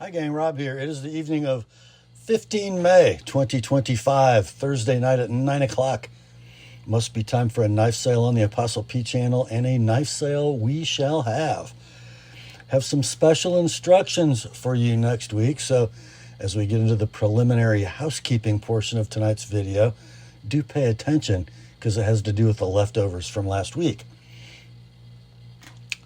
Hi gang, Rob here. It is the evening of 15 May 2025, Thursday night at 9 o'clock. Must be time for a knife sale on the Apostle P channel, and a knife sale we shall have. Have some special instructions for you next week, so as we get into the preliminary housekeeping portion of tonight's video, do pay attention because it has to do with the leftovers from last week.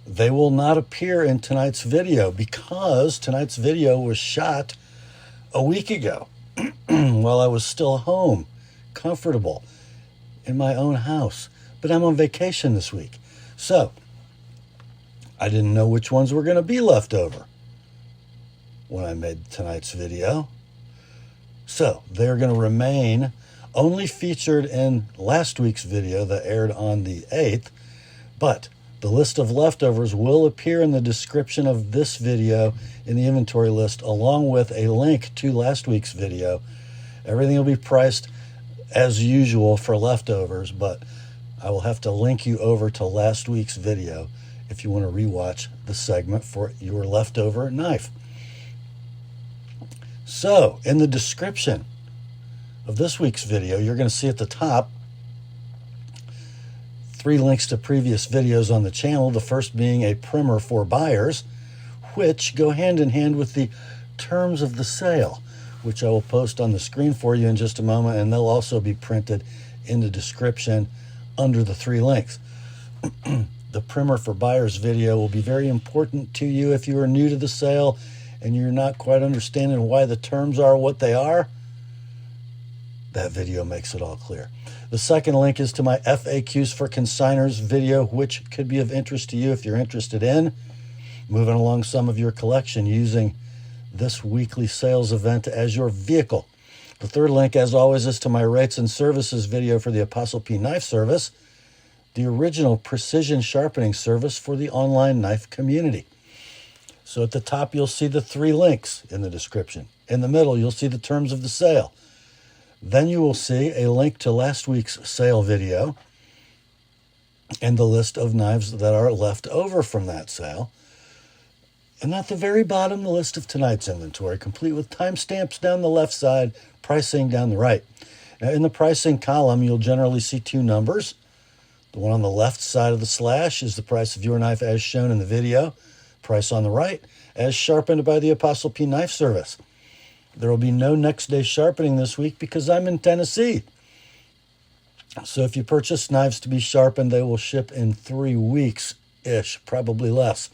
They will not appear in tonight's video because tonight's video was shot a week ago while I was still home, comfortable in my own house. But I'm on vacation this week. So I didn't know which ones were going to be left over when I made tonight's video. So they're going to remain only featured in last week's video that aired on the 8th, but the list of leftovers will appear in the description of this video in the inventory list, along with a link to last week's video. Everything will be priced as usual for leftovers, but I will have to link you over to last week's video if you want to rewatch the segment for your leftover knife. So, in the description of this week's video, you're going to see at the top 3 links to previous videos on the channel, the first being a primer for buyers, which go hand in hand with the terms of the sale, which I will post on the screen for you in just a moment, and they'll also be printed in the description under the 3 links. The primer for buyers video will be very important to you if you are new to the sale and you're not quite understanding why the terms are what they are. That video makes it all clear. The second link is to my FAQs for Consignors video, which could be of interest to you if you're interested in moving along some of your collection using this weekly sales event as your vehicle. The third link, as always, is to my rates and services video for the TheApostleP Knife Service, the original precision sharpening service for the online knife community. So at the top, you'll see the 3 links in the description. In the middle, you'll see the terms of the sale. Then you will see a link to last week's sale video and the list of knives that are left over from that sale. And at the very bottom, the list of tonight's inventory, complete with timestamps down the left side, pricing down the right. Now, in the pricing column, you'll generally see 2 numbers. The one on the left side of the slash is the price of your knife as shown in the video. Price on the right, as sharpened by the TheApostleP Knife Service. There will be no next day sharpening this week because I'm in Tennessee. So if you purchase knives to be sharpened, they will ship in 3 weeks-ish, probably less.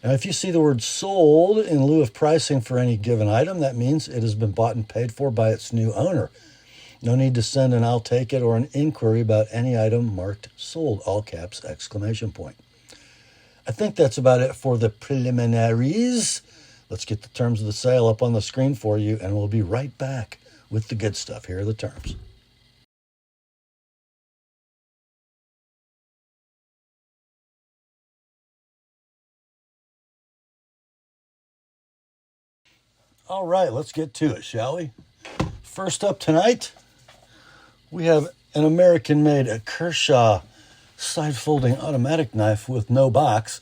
Now, if you see the word sold in lieu of pricing for any given item, that means it has been bought and paid for by its new owner. No need to send an I'll take it or an inquiry about any item marked sold, all caps, exclamation point. I think that's about it for the preliminaries. Let's get the terms of the sale up on the screen for you, and we'll be right back with the good stuff. Here are the terms. All right, let's get to it, shall we? First up tonight, we have an American-made Kershaw side-folding automatic knife with no box.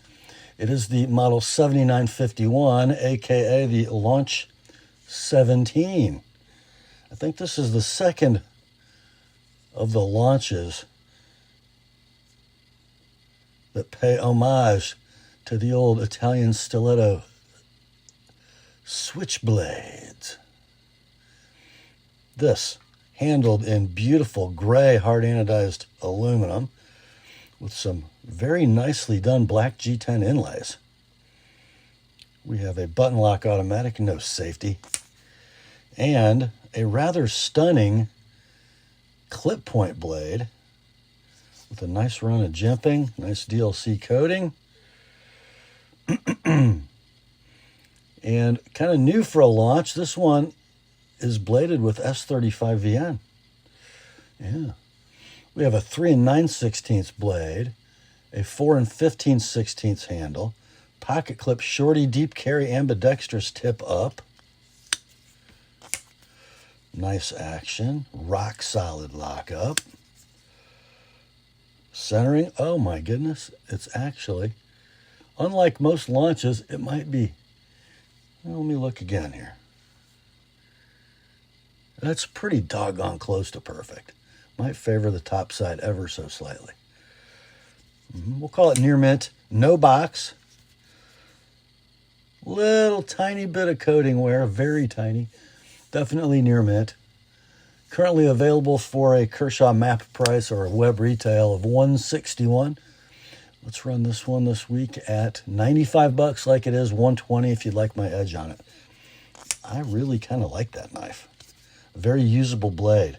It is the model 7951, a.k.a. the Launch 17. I think this is the second of the launches that pay homage to the old Italian stiletto switchblades. This handled in beautiful gray hard anodized aluminum with some very nicely done black G10 inlays. We have a button lock automatic, no safety, and a rather stunning clip point blade with a nice run of jimping, nice DLC coating, and kind of new for a launch. This one is bladed with S35VN. Yeah. We have a 3 9/16 blade, a 4 15/16 handle, pocket clip shorty deep carry ambidextrous tip up. Nice action, rock solid lockup. Centering, oh my goodness, it's actually, unlike most launches, it might be Well, let me look again here. That's pretty doggone close to perfect. Might favor the top side ever so slightly. We'll call it near mint. No box. Little tiny bit of coating wear, very tiny. Definitely near mint. Currently available for a Kershaw map price or a web retail of $161. Let's run this one this week at $95 like it is, $120 if you'd like my edge on it. I really kind of like that knife. Very usable blade.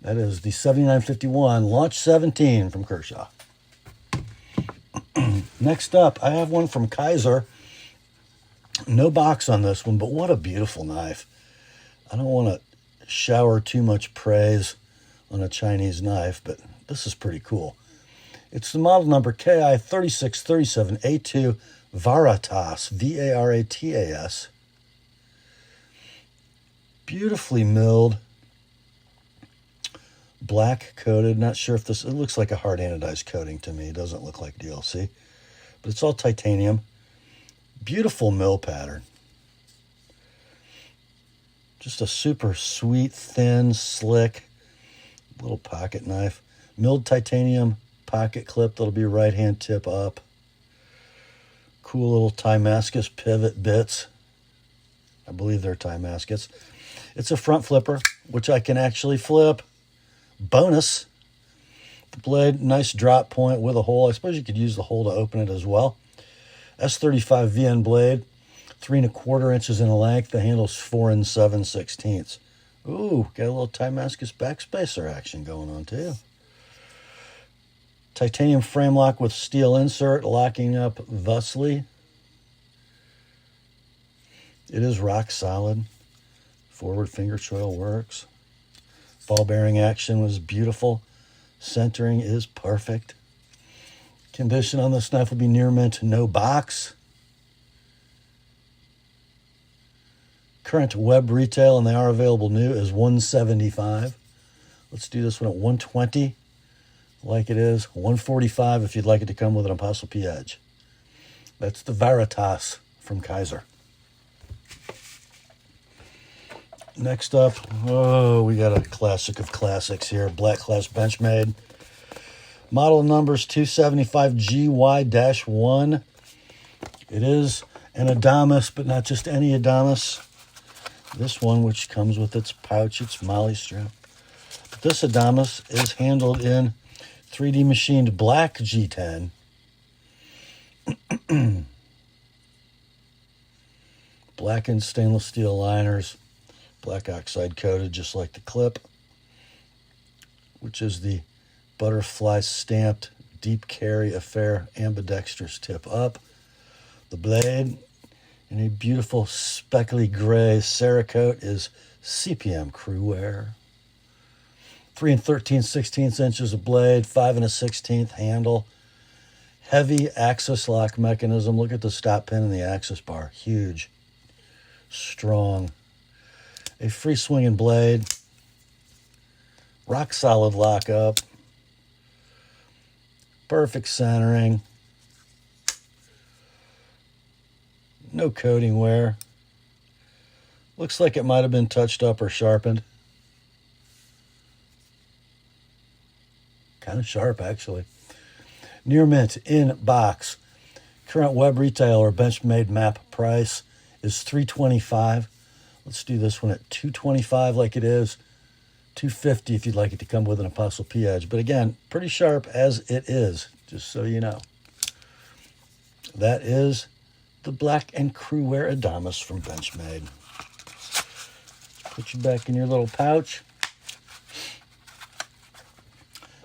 That is the 7951 Launch 17 from Kershaw. Next up, I have one from Kizer. No box on this one, but what a beautiful knife. I don't want to shower too much praise on a Chinese knife, but this is pretty cool. It's the model number KI3637A2 Varatas, Varatas. Beautifully milled, black coated. Not sure if this, it looks like a hard anodized coating to me. It doesn't look like DLC, but it's all titanium. Beautiful mill pattern. Just a super sweet, thin, slick little pocket knife. Milled titanium pocket clip that'll be right hand tip up. Cool little Damascus pivot bits. I believe they're Damascus. It's a front flipper, which I can actually flip. Bonus. The blade, nice drop point with a hole. I suppose you could use the hole to open it as well. S35 VN blade, 3 1/4 inches in length. The handle's 4 7/16. Ooh, got a little Damascus backspacer action going on too. Titanium frame lock with steel insert, locking up thusly. It is rock solid. Forward finger choil works. Ball bearing action was beautiful. Centering is perfect. Condition on this knife will be near mint, no box. Current web retail, and they are available new, is $175. Let's do this one at $120, like it is. $145 if you'd like it to come with an ApostleP edge. That's the Varatas from Kizer. Next up, we got a classic of classics here. Black Class Benchmade. Model number's 275GY-1. It is an Adamas, but not just any Adamas. This one, which comes with its pouch, its molly strap. This Adamas is handled in 3D machined black G10. Blackened stainless steel liners. Black oxide coated, just like the clip, which is the butterfly stamped deep carry affair ambidextrous tip up. The blade in a beautiful speckly gray Cerakote is CPM crew wear. 3 13/16 inches of blade, 5 1/16 handle. Heavy axis lock mechanism. Look at the stop pin and the axis bar. Huge. Strong. A free swinging blade. Rock solid lockup. Perfect centering. No coating wear. Looks like it might have been touched up or sharpened. Kind of sharp, actually. Near mint in box. Current web retail or Benchmade map price is $325. Let's do this one at $225 like it is. $250 if you'd like it to come with an ApostleP edge. But again, pretty sharp as it is, just so you know. That is the Black and Crew Wear Adamas from Benchmade. Put you back in your little pouch.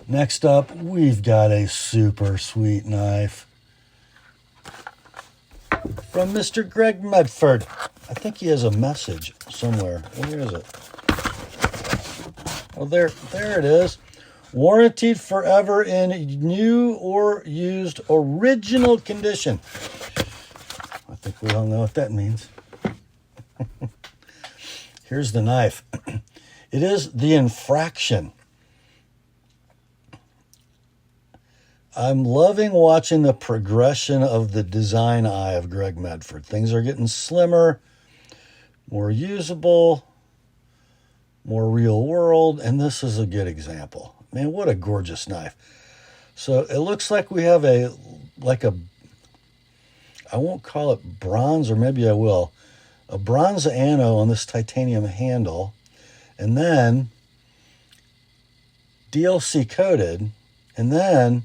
Next up, we've got a super sweet knife from Mr. Greg Medford. I think he has a message somewhere. Where is it? Oh, there it is. Warranted forever in new or used original condition. I think we all know what that means. Here's the knife. It is the Infraction. I'm loving watching the progression of the design eye of Greg Medford. Things are getting slimmer, more usable, more real world, and this is a good example. Man, what a gorgeous knife. So it looks like we have I won't call it bronze, or maybe I will, a bronze ano on this titanium handle, and then DLC coated, and then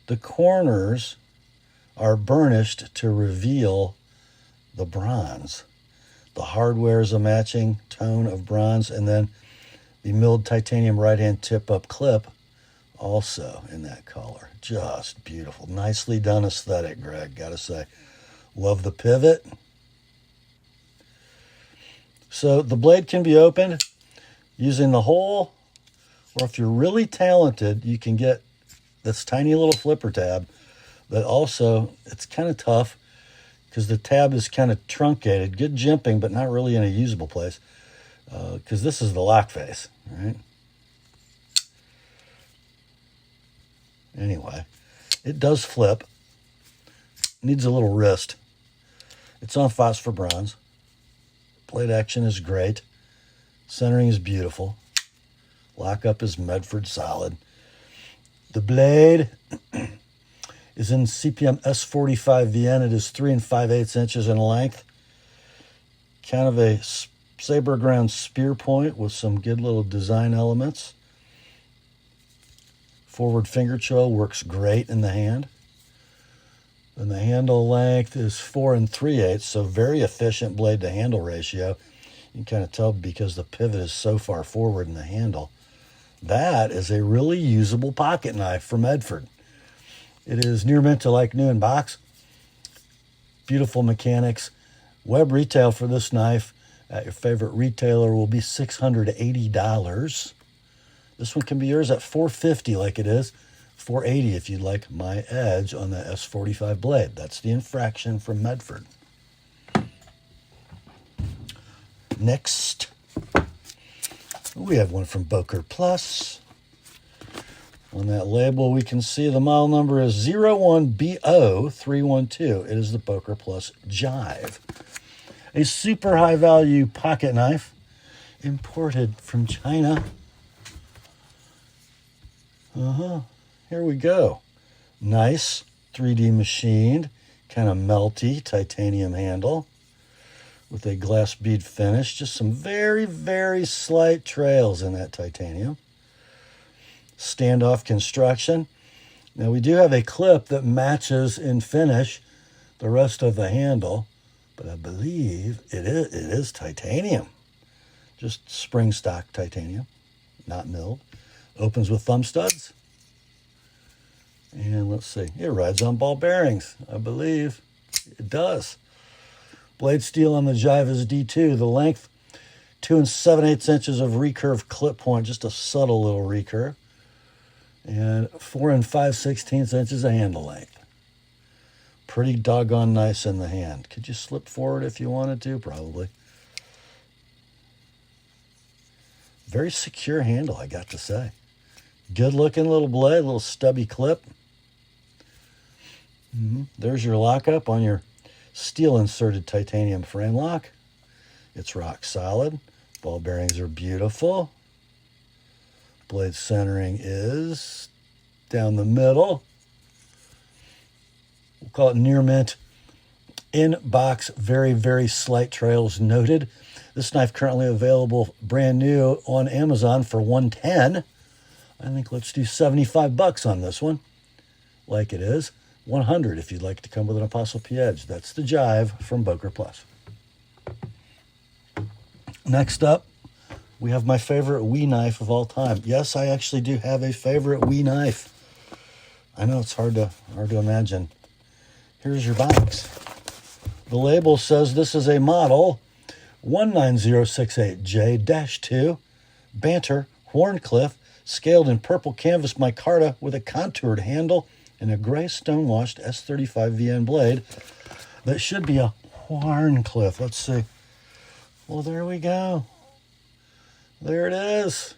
the corners are burnished to reveal the bronze. The hardware is a matching tone of bronze, and then the milled titanium right-hand tip-up clip also in that color. Just beautiful. Nicely done aesthetic, Greg, gotta say. Love the pivot. So the blade can be opened using the hole, or if you're really talented, you can get this tiny little flipper tab that also, it's kind of tough because the tab is kind of truncated. Good jimping, but not really in a usable place because this is the lock face, right? Anyway, it does flip. Needs a little wrist. It's on phosphor bronze. Blade action is great. Centering is beautiful. Lockup is Medford solid. The blade is in CPM S45 VN. It is 3 5/8 inches in length. Kind of a saber ground spear point with some good little design elements. Forward finger choil works great in the hand. And the handle length is 4 3/8, so very efficient blade to handle ratio. You can kind of tell because the pivot is so far forward in the handle. That is a really usable pocket knife from Medford. It is near mint to like new in box. Beautiful mechanics. Web retail for this knife at your favorite retailer will be $680. This one can be yours at $450 like it is. $480 if you'd like my edge on the S45 blade. That's the Infraction from Medford. Next, we have one from Boker Plus. On that label, we can see the model number is 01BO312. It is the Boker Plus Jive. A super high-value pocket knife imported from China. Here we go. Nice 3D machined, kind of melty titanium handle with a glass bead finish. Just some very, very slight trails in that titanium. Standoff construction. Now we do have a clip that matches in finish the rest of the handle, but I believe it is titanium. Just spring stock titanium, not milled. Opens with thumb studs. And let's see, it rides on ball bearings, I believe. It does. Blade steel on the Jive is D2. The length, 2 7/8 inches of recurve clip point, just a subtle little recurve. And 4 5/16 inches of handle length. Pretty doggone nice in the hand. Could you slip forward if you wanted to? Probably. Very secure handle, I got to say. Good looking little blade, little stubby clip. There's your lockup on your steel inserted titanium frame lock. It's rock solid. Ball bearings are beautiful. Blade centering is down the middle. We'll call it near mint. In box, very, very slight trails noted. This knife currently available brand new on Amazon for $110. I think let's do $75 on this one, like it is. $100 if you'd like to come with an Apostle P Edge. That's the Jive from Boker Plus. Next up, we have my favorite Wee knife of all time. Yes, I actually do have a favorite Wee knife. I know it's hard to imagine. Here's your box. The label says this is a model 19068J-2 Banter Wharncliffe, scaled in purple canvas micarta with a contoured handle and a gray stonewashed S35 VN blade that should be a Wharncliffe. Let's see. Well, there we go. There it is.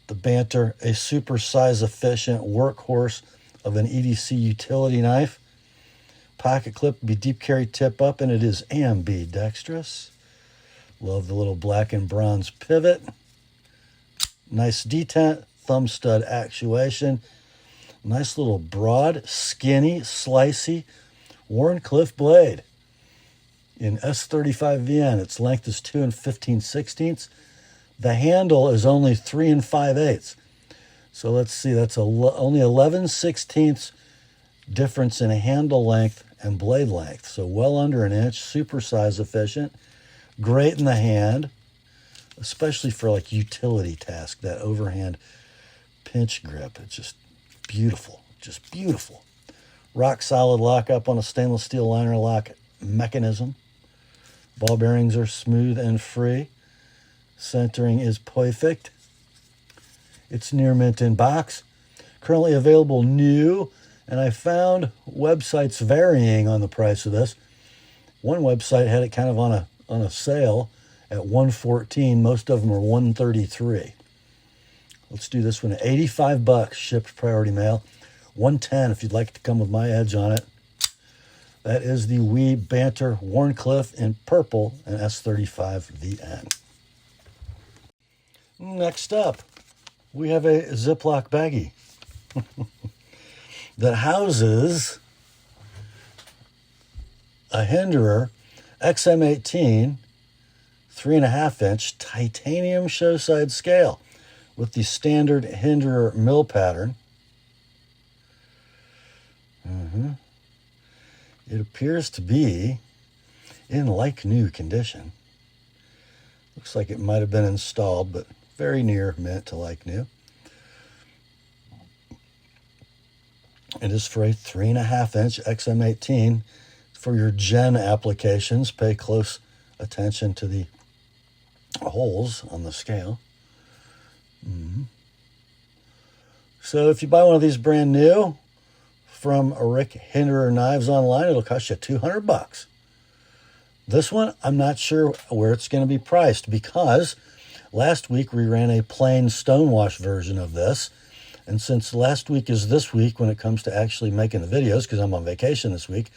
The Banter, a super size efficient workhorse of an EDC utility knife. Pocket clip will be deep carry tip up, and it is ambidextrous. Love the little black and bronze pivot. Nice detent, thumb stud actuation. Nice little broad, skinny, slicey Wharncliffe blade in S35VN. Its length is 2 15/16. The handle is only 3 5/8. So let's see, that's only 11/16 difference in handle length and blade length. So well under an inch, super size efficient, great in the hand, especially for like utility task, that overhand pinch grip. It's just beautiful, just beautiful. Rock solid lockup on a stainless steel liner lock mechanism. Ball bearings are smooth and free. Centering is perfect. It's near mint in box. Currently available new, and I found websites varying on the price of this. One website had it kind of on a sale at $114. Most of them are $133. Let's do this one at $85 shipped priority mail. $110 if you'd like to come with my edge on it. That is the Wee Banter Wharncliffe in purple and S35VN. Next up, we have a Ziploc baggie that houses a Hinderer XM18 3.5 inch titanium show side scale with the standard Hinderer Mille pattern. It appears to be in like new condition. Looks like it might have been installed, but very near mint to like new. It is for a 3.5 inch XM18 for your gen applications. Pay close attention to the holes on the scale. So if you buy one of these brand new from Rick Hinderer Knives online, it'll cost you $200. This one, I'm not sure where it's going to be priced, because last week we ran a plain stonewash version of this. And since last week is this week when it comes to actually making the videos, because I'm on vacation this week,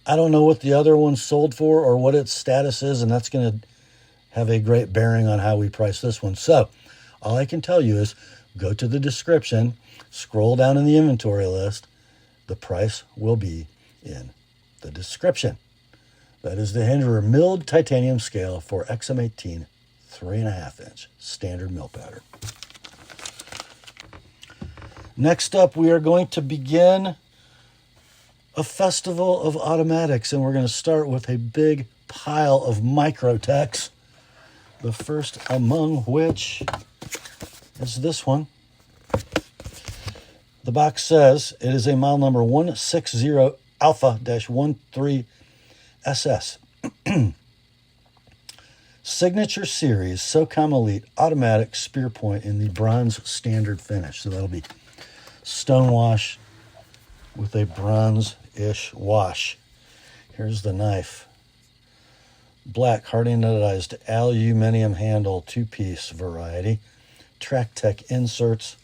I don't know what the other one sold for or what its status is, and that's going to have a great bearing on how we price this one. So all I can tell you is go to the description, scroll down in the inventory list. The price will be in the description. That is the Hinderer milled titanium scale for XM18 3.5 inch standard mill pattern. Next up, we are going to begin a festival of automatics, and we're going to start with a big pile of Microtechs. The first among which is this one. The box says it is a model number 160 Alpha-13 SS. Signature Series Socom Elite Automatic Spear Point in the bronze standard finish. So that'll be stonewash with a bronze-ish wash. Here's the knife. Black hard anodized aluminum handle, 2-piece variety. Track-Tech inserts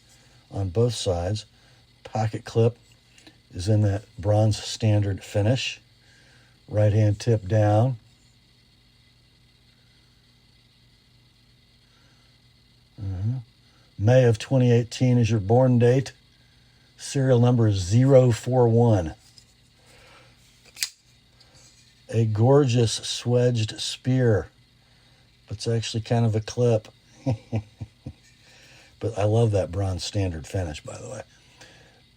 on both sides. Pocket clip is in that bronze standard finish. Right hand tip down. May of 2018 is your born date. Serial number is 041. A gorgeous swedged spear. It's actually kind of a clip. But I love that bronze standard finish, by the way.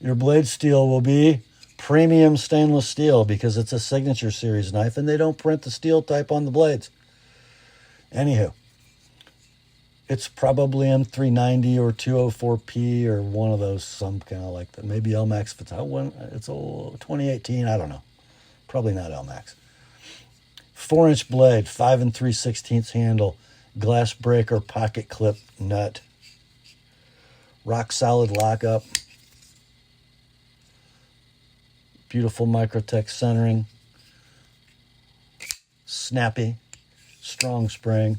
Your blade steel will be premium stainless steel because it's a Signature Series knife and they don't print the steel type on the blades. Anywho, it's probably M390 or 204P or one of those, some kind of like that. Maybe LMAX. It's old 2018. I don't know. Probably not LMAX. 4-inch blade, 5 3/16 handle, glass breaker, pocket clip nut, rock solid lockup, beautiful Microtech centering, snappy, strong spring.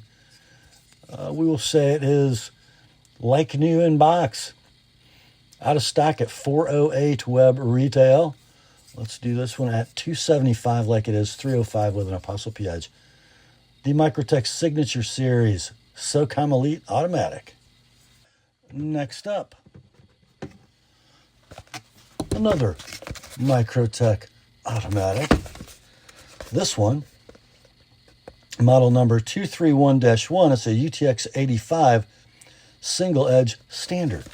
We will say it is Like new in box. Out of stock at 408 web retail. Let's do this one at $275 like it is, $305 with an Apostle P edge. The Microtech Signature Series Socom Elite Automatic. Next up, another Microtech Automatic. This one, model number 231-1. It's a UTX 85 single edge standard.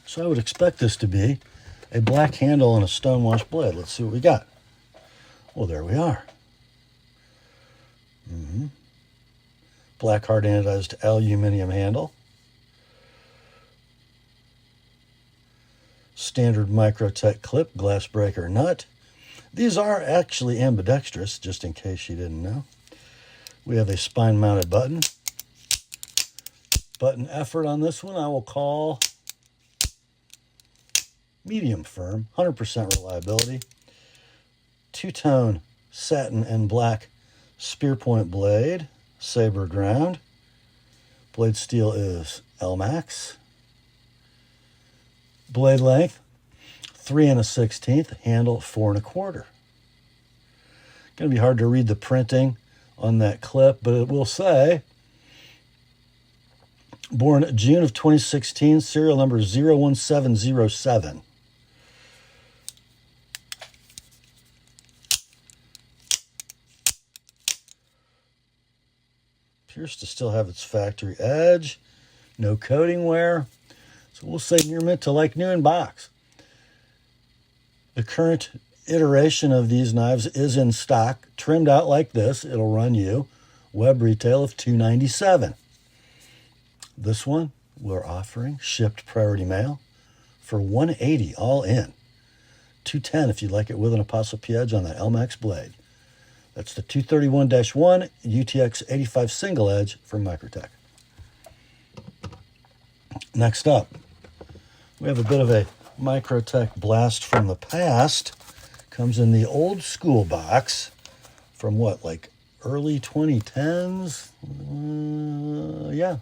So I would expect this to be a black handle and a stonewash blade. Let's see what we got. Well, there we are. Black hard anodized aluminum handle. Standard Microtech clip, glass breaker nut. These are actually ambidextrous, just in case you didn't know. We have a spine-mounted button. Button effort on this one I will call medium firm, 100% reliability. Two-tone satin and black spear point blade, saber ground. Blade steel is L-Max. Blade length, 3 1/16. Handle, 4 1/4. Going to be hard to read the printing on that clip, but it will say, born June of 2016, serial number 01707. Appears to still have its factory edge. No coating wear. So we'll say near mint to like new in box. The current iteration of these knives is in stock, trimmed out like this. It'll run you web retail of $297. This one we're offering shipped priority mail for $180 all in. $210 if you'd like it with an Apostle P edge on that L-Max blade. That's the 231-1 UTX 85 single edge from Microtech. Next up, we have a bit of a Microtech blast from the past. Comes in the old school box from what, like early 2010s? Yeah,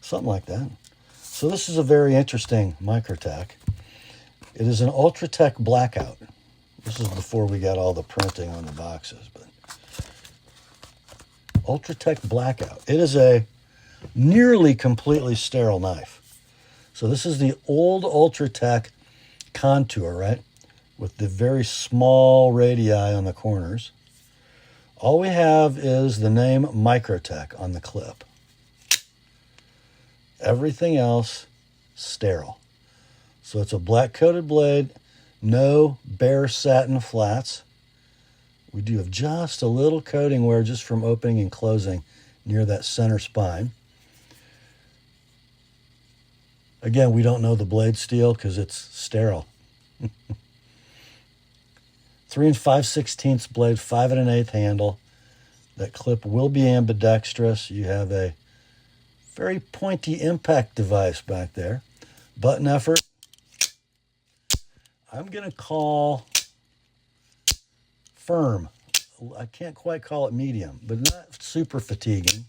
something like that. So this is a very interesting Microtech. It is an Ultratech Blackout. This is before we got all the printing on the boxes, but Ultratech Blackout. It is a nearly completely sterile knife. So this is the old Ultratech contour, right? With the very small radii on the corners. All we have is the name Microtech on the clip. Everything else, sterile. So it's a black coated blade, no bare satin flats. We do have just a little coating wear just from opening and closing near that center spine. Again, we don't know the blade steel because it's sterile. 3 5/16 blade, 5 1/8 handle. That clip will be ambidextrous. You have a very pointy impact device back there. Button effort, I'm going to call firm. I can't quite call it medium, but not super fatiguing.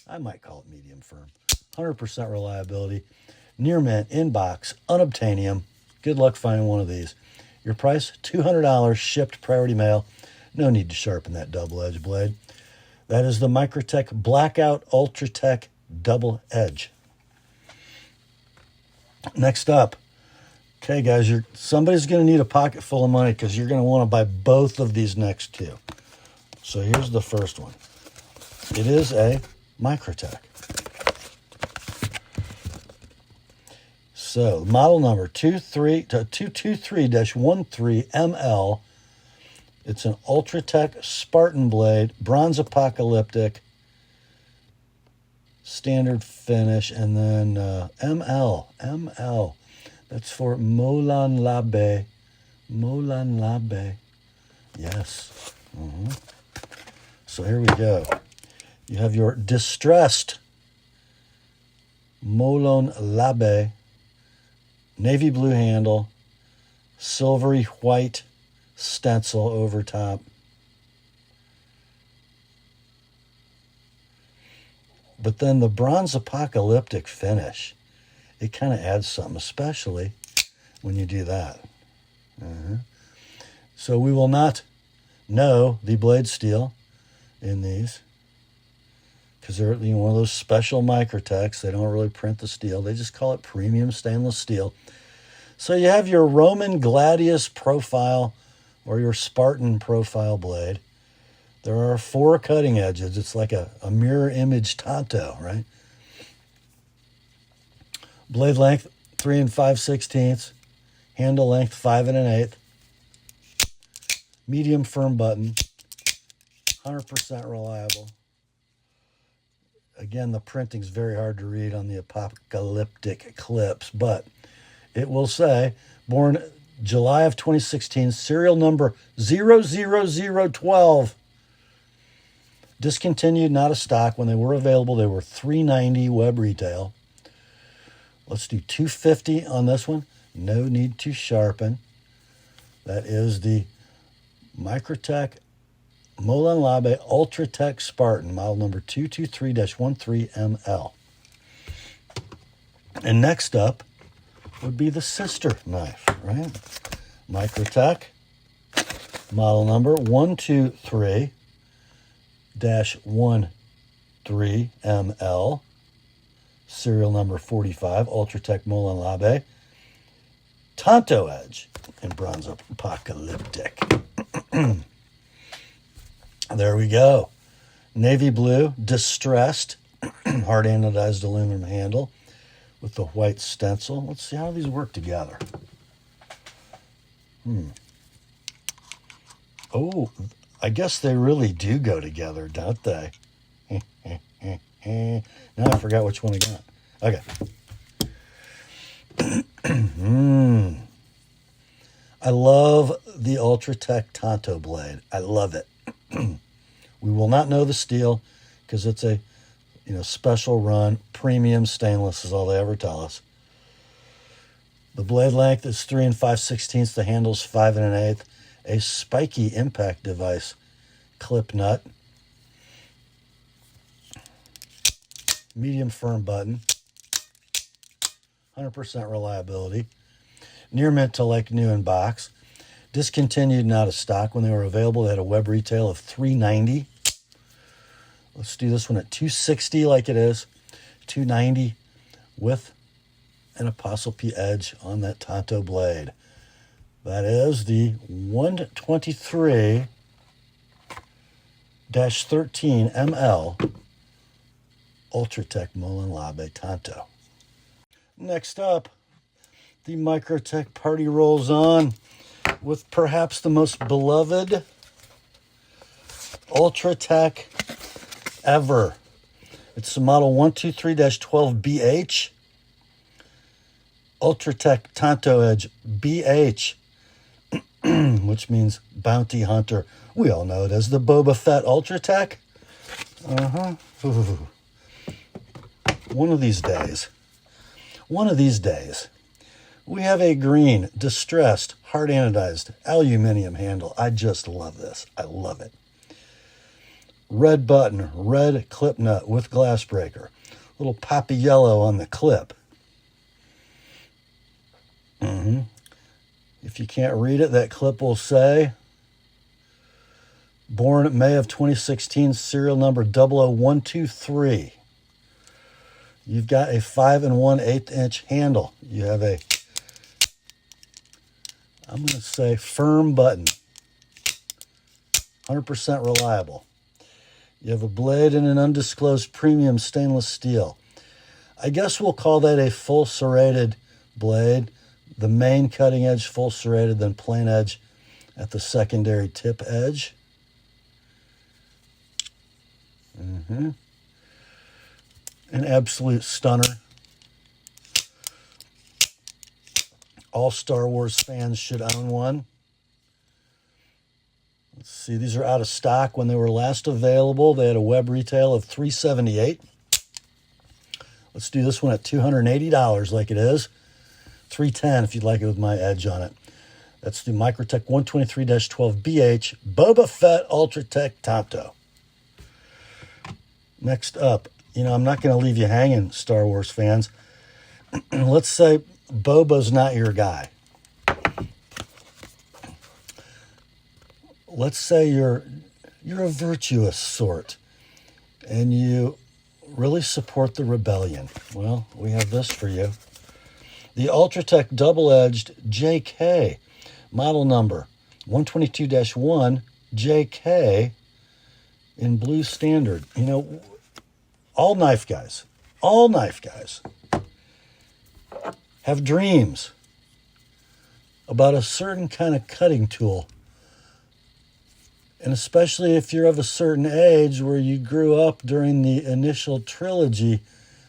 I might call it medium firm. 100% reliability. Near mint, inbox, unobtainium. Good luck finding one of these. Your price, $200, shipped priority mail. No need to sharpen that double-edged blade. That is the Microtech Blackout Ultratech Double Edge. Next up. Okay, guys, somebody's going to need a pocket full of money because you're going to want to buy both of these next two. So here's the first one. It is a Microtech. So model number 223-13ML. It's an Ultratech Spartan blade, bronze apocalyptic, standard finish, and then ML. That's for Molon Labe. Molon Labe. Yes. So here we go. You have your distressed Molon Labe, navy blue handle, silvery white stencil over top. But then the bronze apocalyptic finish, it kind of adds something, especially when you do that. So we will not know the blade steel in these, because they're one of those special Microtechs. They don't really print the steel. They just call it premium stainless steel. So you have your Roman Gladius profile or your Spartan profile blade. There are 4 cutting edges. It's like a mirror image tanto, right? Blade length 3 5/16. Handle length 5 1/8. Medium firm button. 100% reliable. Again, the printing's very hard to read on the apocalyptic clips, but it will say, born July of 2016, serial number 00012. Discontinued, not a stock. When they were available, they were $390 web retail. Let's do $250 on this one. No need to sharpen. That is the Microtech Molon Labe Ultratech Spartan, model number 223-13ML. And next up would be the sister knife, right? Microtech, model number 123-13ML, serial number 45, Ultratech Molon Labe, Tanto Edge in bronze apocalyptic. There we go. Navy blue, distressed, hard anodized aluminum handle with the white stencil. Let's see how these work together. Oh, I guess they really do go together, don't they? Now I forgot which one I got. Okay. I love the Ultratech Tanto blade. I love it. We will not know the steel because it's a special run. Premium stainless is all they ever tell us. The blade length is 3 5/16. The handle's 5 1/8. A spiky impact device clip nut. Medium firm button. 100% reliability. Near mint to like new in box. Discontinued, not a stock. When they were available, they had a web retail of $390. Let's do this one at $260 like it is. $290 with an ApostleP edge on that Tanto blade. That is the 123-13ML Ultratech Molon Labe Tanto. Next up, the Microtech party rolls on with perhaps the most beloved Ultratech ever. It's the model 123-12BH. Ultratech Tanto Edge BH, which means Bounty Hunter. We all know it as the Boba Fett Ultratech. One of these days, we have a green, distressed, hard anodized aluminum handle. I just love this. I love it. Red button, red clip nut with glass breaker. Little poppy yellow on the clip. If you can't read it, that clip will say, born May of 2016, serial number 00123. You've got a 5 1/8 inch handle. You have a, I'm going to say, firm button. 100% reliable. You have a blade in an undisclosed premium stainless steel. I guess we'll call that a full serrated blade. The main cutting edge full serrated, then plain edge at the secondary tip edge. An absolute stunner. All Star Wars fans should own one. Let's see, these are out of stock. When they were last available, they had a web retail of $378. Let's do this one at $280 like it is. $310 if you'd like it with my edge on it. That's the Microtech 123-12BH Boba Fett Ultratech Tanto. Next up, you know, I'm not going to leave you hanging, Star Wars fans. Let's say Boba's not your guy. Let's say you're a virtuous sort and you really support the rebellion. Well, we have this for you. The Ultratech double-edged JK, model number 122-1 JK in blue standard. You know, all knife guys have dreams about a certain kind of cutting tool. And especially if you're of a certain age where you grew up during the initial trilogy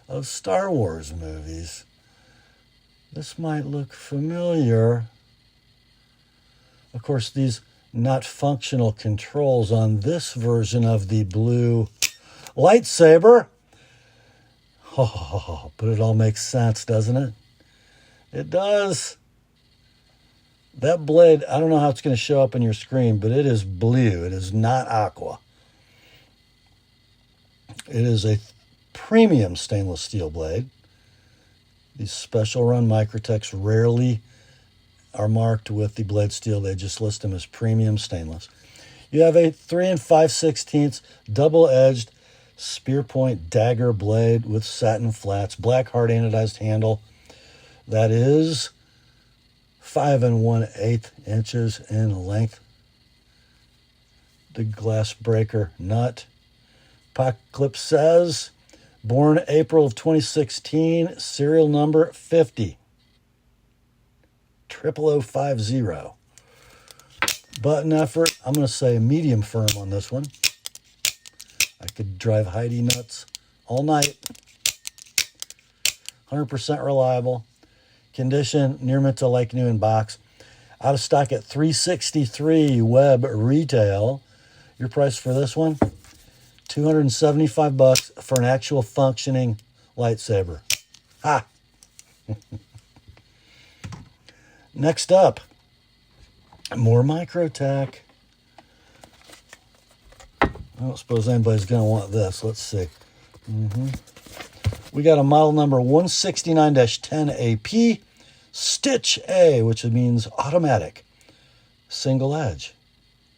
of Star Wars movies, this might look familiar. Of course, these not functional controls on this version of the blue lightsaber. Oh, but it all makes sense, doesn't it? It does. That blade, I don't know how it's going to show up on your screen, but it is blue. It is not aqua. It is a premium stainless steel blade. These special run Microtechs rarely are marked with the blade steel. They just list them as premium stainless. You have a 3 5/16 double-edged spear point dagger blade with satin flats, black hard anodized handle. That is 5 1/8 inches in length. The glass breaker nut. Pocket clip says, born April of 2016, serial number 50. 00050. Button effort, I'm going to say medium firm on this one. I could drive Heidi nuts all night. 100% reliable. Condition, near mint to like new in box. Out of stock at $363 web retail. Your price for this one, $275 for an actual functioning lightsaber. Ha! Next up, more Microtech. I don't suppose anybody's going to want this. Let's see. We got a model number 169-10AP, Stitch A, which means automatic, single edge.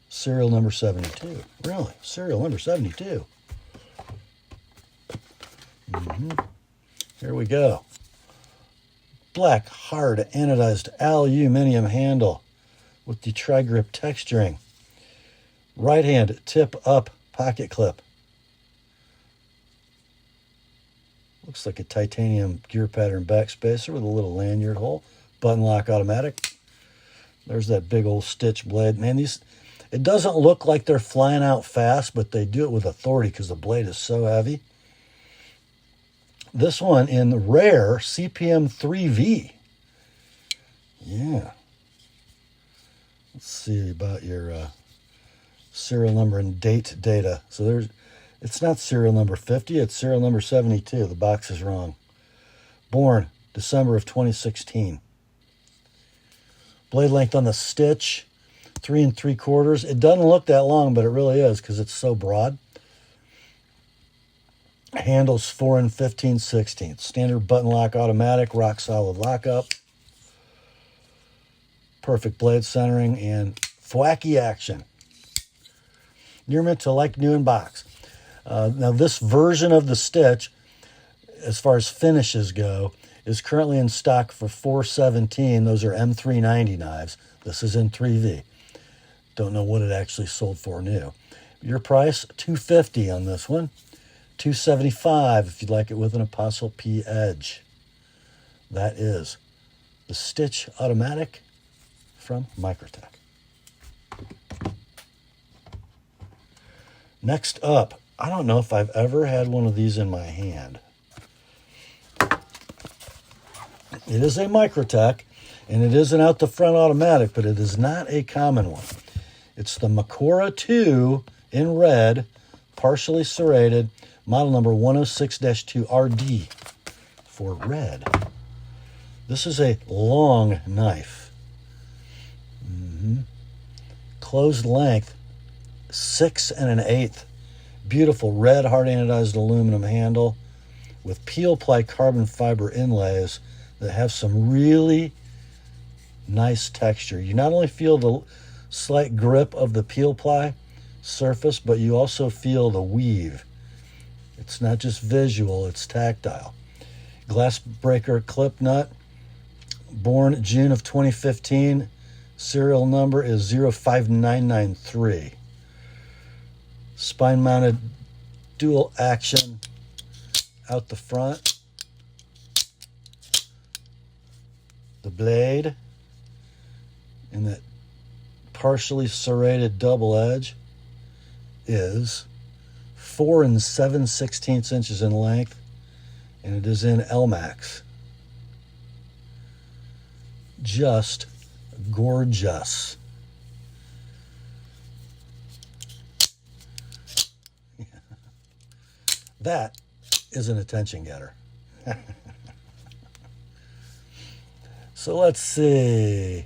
Serial number 72. Really? Serial number 72. Here we go. Black, hard, anodized aluminum handle with the tri-grip texturing. Right hand tip up pocket clip. Looks like a titanium gear pattern backspacer with a little lanyard hole. Button lock automatic. There's that big old Stitch blade. Man, it doesn't look like they're flying out fast, but they do it with authority because the blade is so heavy. This one in rare CPM 3V. Yeah. Let's see about your serial number and date data. So it's not serial number 50, it's serial number 72. The box is wrong. Born December of 2016. Blade length on the Stitch, 3 3/4. It doesn't look that long, but it really is because it's so broad. Handles 4 15/16. Standard button lock automatic, rock solid lockup. Perfect blade centering and thwacky action. Near mint to like new in box. Now this version of the Stitch, as far as finishes go, is currently in stock for $417. Those are M390 knives. This is in 3V. Don't know what it actually sold for new. Your price, $250 on this one. $275 if you'd like it with an Apostle P edge. That is the Stitch Automatic from Microtech. Next up, I don't know if I've ever had one of these in my hand. It is a Microtech, and it is an out-the-front automatic, but it is not a common one. It's the Makora 2 in red, partially serrated, model number 106-2RD for red. This is a long knife. Closed length, 6 1/8 Beautiful red hard anodized aluminum handle with peel ply carbon fiber inlays that have some really nice texture. You not only feel the slight grip of the peel ply surface, but you also feel the weave. It's not just visual, it's tactile. Glass breaker clip nut, born June of 2015. Serial number is 05993. Spine mounted dual action out the front. The blade in that partially serrated double edge is 4 7/16 inches in length, and it is in L-Max. Just gorgeous. That is an attention getter. So let's see.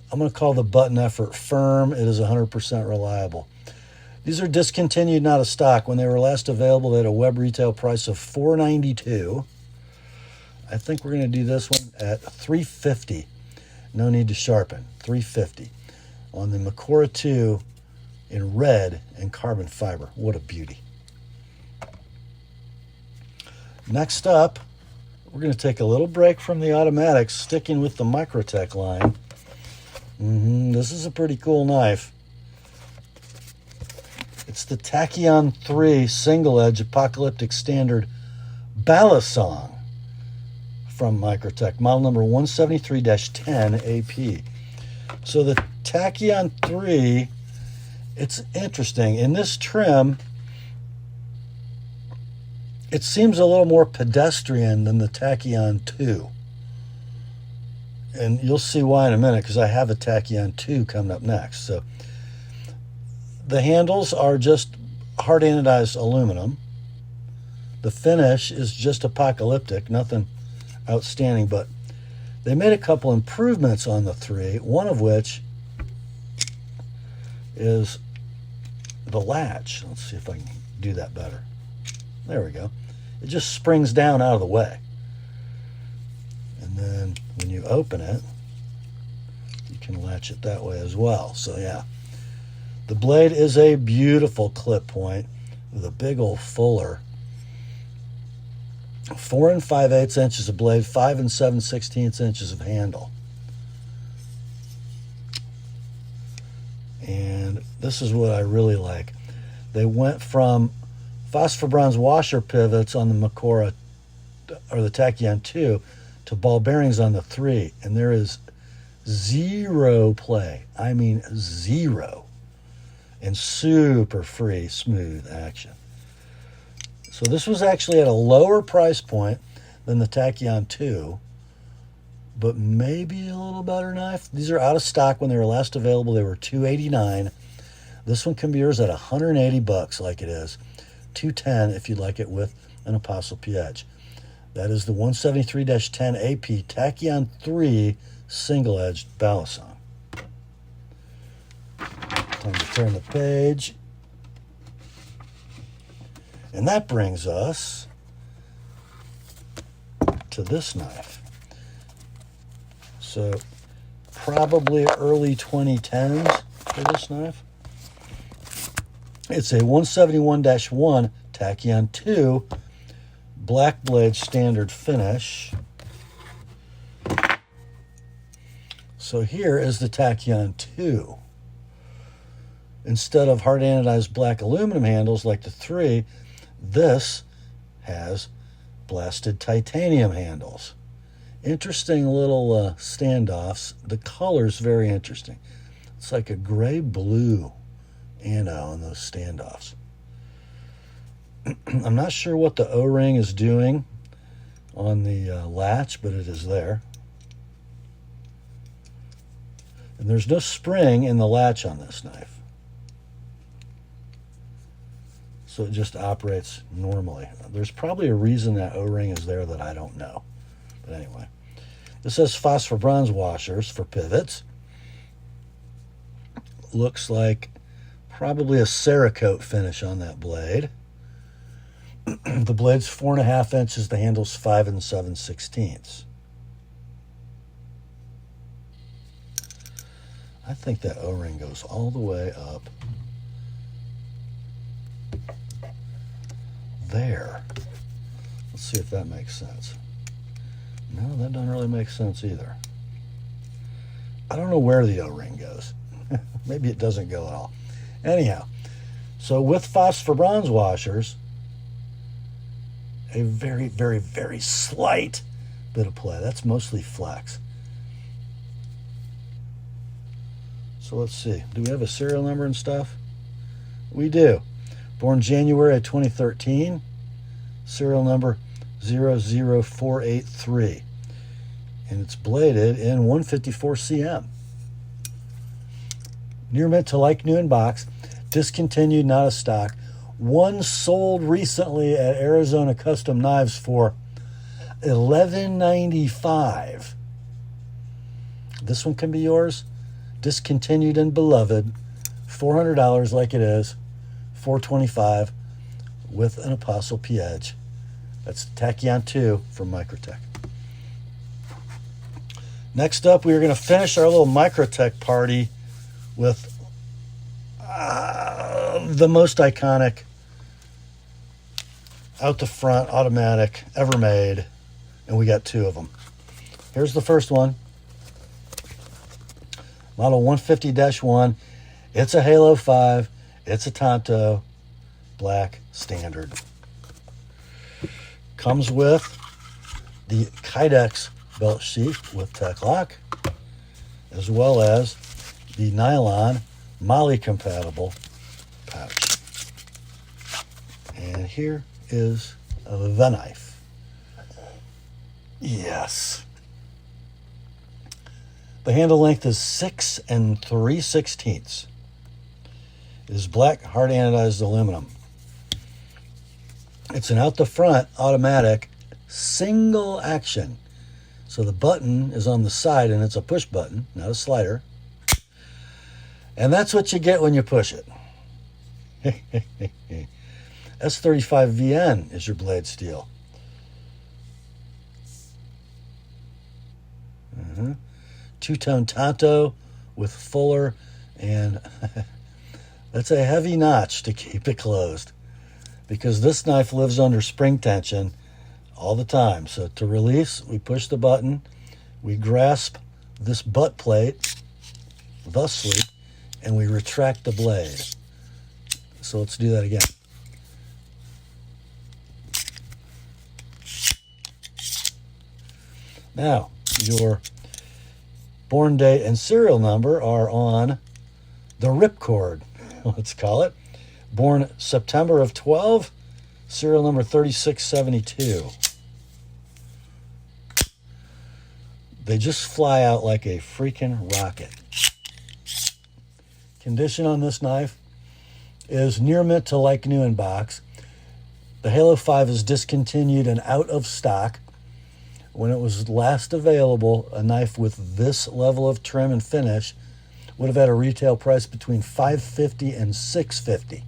I'm going to call the button effort firm. It is 100% reliable. These are discontinued, not a stock. When they were last available, they had a web retail price of $4.92. I think we're going to do this one at $3.50. No need to sharpen. $3.50 on the Makora 2 in red and carbon fiber. What a beauty. Next up, we're going to take a little break from the automatics, sticking with the Microtech line. This is a pretty cool knife. It's the Tachyon 3 single edge apocalyptic standard balisong from Microtech, model number 173-10 AP. So the Tachyon 3, it's interesting. In this trim, it seems a little more pedestrian than the Tachyon 2. And you'll see why in a minute, because I have a Tachyon 2 coming up next. So the handles are just hard anodized aluminum. The finish is just apocalyptic, nothing outstanding, but they made a couple improvements on the 3, one of which is the latch. Let's see if I can do that better. There we go. It just springs down out of the way. And then when you open it, you can latch it that way as well. So yeah, the blade is a beautiful clip point with a big old fuller. 4 5/8 inches of blade, 5 7/16 inches of handle. And this is what I really like. They went from phosphor bronze washer pivots on the Makora or the Tachyon 2 to ball bearings on the 3, and there is zero play. I mean zero. And super free, smooth action. So this was actually at a lower price point than the Tachyon 2, but maybe a little better knife. These are out of stock. When they were last available, they were $289. This one can be yours at $180 like it is. $210 if you'd like it with an ApostleP edge. That is the 173-10 AP Tachyon 3 single-edged balisong. Time to turn the page. And that brings us to this knife. So probably early 2010s for this knife. It's a 171-1 Tachyon 2 black blade standard finish. So here is the Tachyon 2. Instead of hard anodized black aluminum handles like the 3, this has blasted titanium handles. Interesting little standoffs. The color's very interesting. It's like a gray-blue ano on those standoffs. I'm not sure what the O-ring is doing on the latch, but it is there. And there's no spring in the latch on this knife. So it just operates normally. There's probably a reason that O-ring is there that I don't know. But anyway, this has phosphor bronze washers for pivots. Looks like Probably a Cerakote finish on that blade. The blade's 4.5 inches. The handle's 5 7/16. I think that O-ring goes all the way up there. Let's see if that makes sense. No, that doesn't really make sense either. I don't know where the O-ring goes. Maybe it doesn't go at all. Anyhow, so with phosphor bronze washers, a very, very, very slight bit of play. That's mostly flex. So let's see. Do we have a serial number and stuff? We do. Born January of 2013. Serial number 00483. And it's bladed in 154 cm. Near mint to like new in box. Discontinued, not a stock. One sold recently at Arizona Custom Knives for $11.95. This one can be yours. Discontinued and beloved. $400 like it is. $425 with an ApostleP edge. That's Tachyon 2 from Microtech. Next up, we are going to finish our little Microtech party with the most iconic, out the front, automatic, ever made. And we got 2 of them. Here's the first one. Model 150-1. It's a Halo 5. It's a Tonto. Black standard. Comes with the Kydex belt sheath with tech lock, as well as the nylon Mille compatible pouch. And here is the knife. Yes. The handle length is 6 3/16. It is black hard anodized aluminum. It's an out the front automatic single action. So the button is on the side and it's a push button, not a slider. And that's what you get when you push it. S35VN is your blade steel. Two-tone Tonto with fuller, and that's a heavy notch to keep it closed, because this knife lives under spring tension all the time. So to release, we push the button, we grasp this butt plate thusly, and we retract the blade. So let's do that again. Now, your born date and serial number are on the ripcord, let's call it. Born September of 12, serial number 3672. They just fly out like a freaking rocket. Condition on this knife is near mint to like new in box. The Halo 5 is discontinued and out of stock. When it was last available, a knife with this level of trim and finish would have had a retail price between $550 and $650.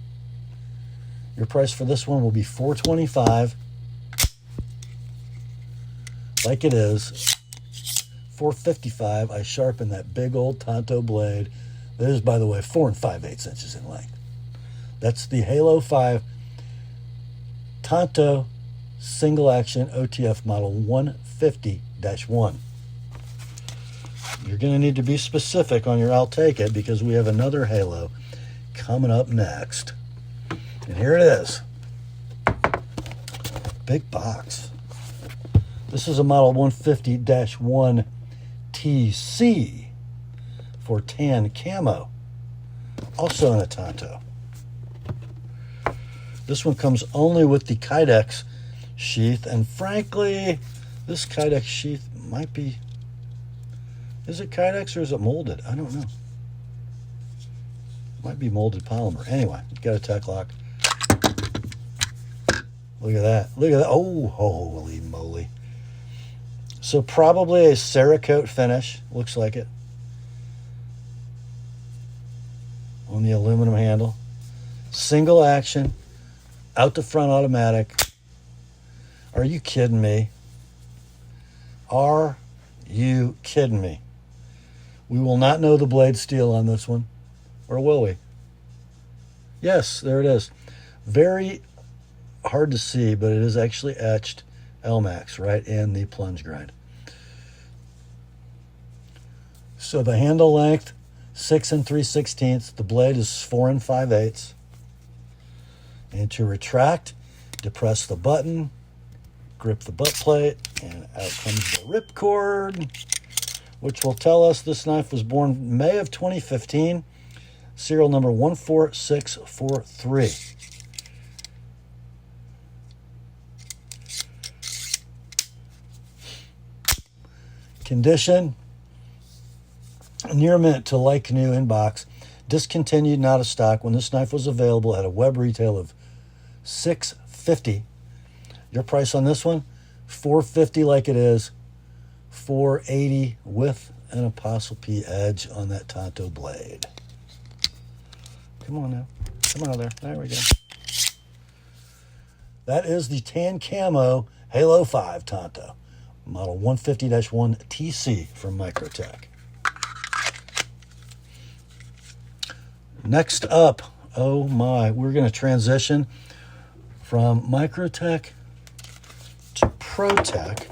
Your price for this one will be $425, like it is. $455. I sharpened that big old Tonto blade. That is, by the way, 4 5/8 inches in length. That's the Halo 5 Tonto single action OTF model 150-1. You're going to need to be specific on your I'll take it, because we have another Halo coming up next. And here it is. Big box. This is a model 150-1 TC for tan camo. Also in a Tonto. This one comes only with the Kydex sheath, and frankly, this Kydex sheath might be... Is it Kydex or is it molded? I don't know. Might be molded polymer. Anyway, got a tech lock. Look at that. Look at that. Oh, holy moly. So probably a Cerakote finish. Looks like it. on the aluminum handle. Single action, out the front automatic. Are you kidding me? Are you kidding me? We will not know the blade steel on this one, or will we? Yes, there it is. Very hard to see, but it is actually etched Elmax right in the plunge grind. So the handle length, 6 3/16. The blade is 4 5/8. And to retract, depress the button, grip the butt plate, and out comes the ripcord, which will tell us this knife was born May of 2015, serial number 14643. Condition, near mint to like new in box. Discontinued, not out of stock when this knife was available at a web retail of $650. Your price on this one, $450 like it is, $480 with an Apostle P edge on that Tonto blade. Come on now. Come on there. There we go. That is the tan camo Halo 5 Tonto, model 150-1 TC from Microtech. Next up, oh my, we're going to transition from Microtech to Protech.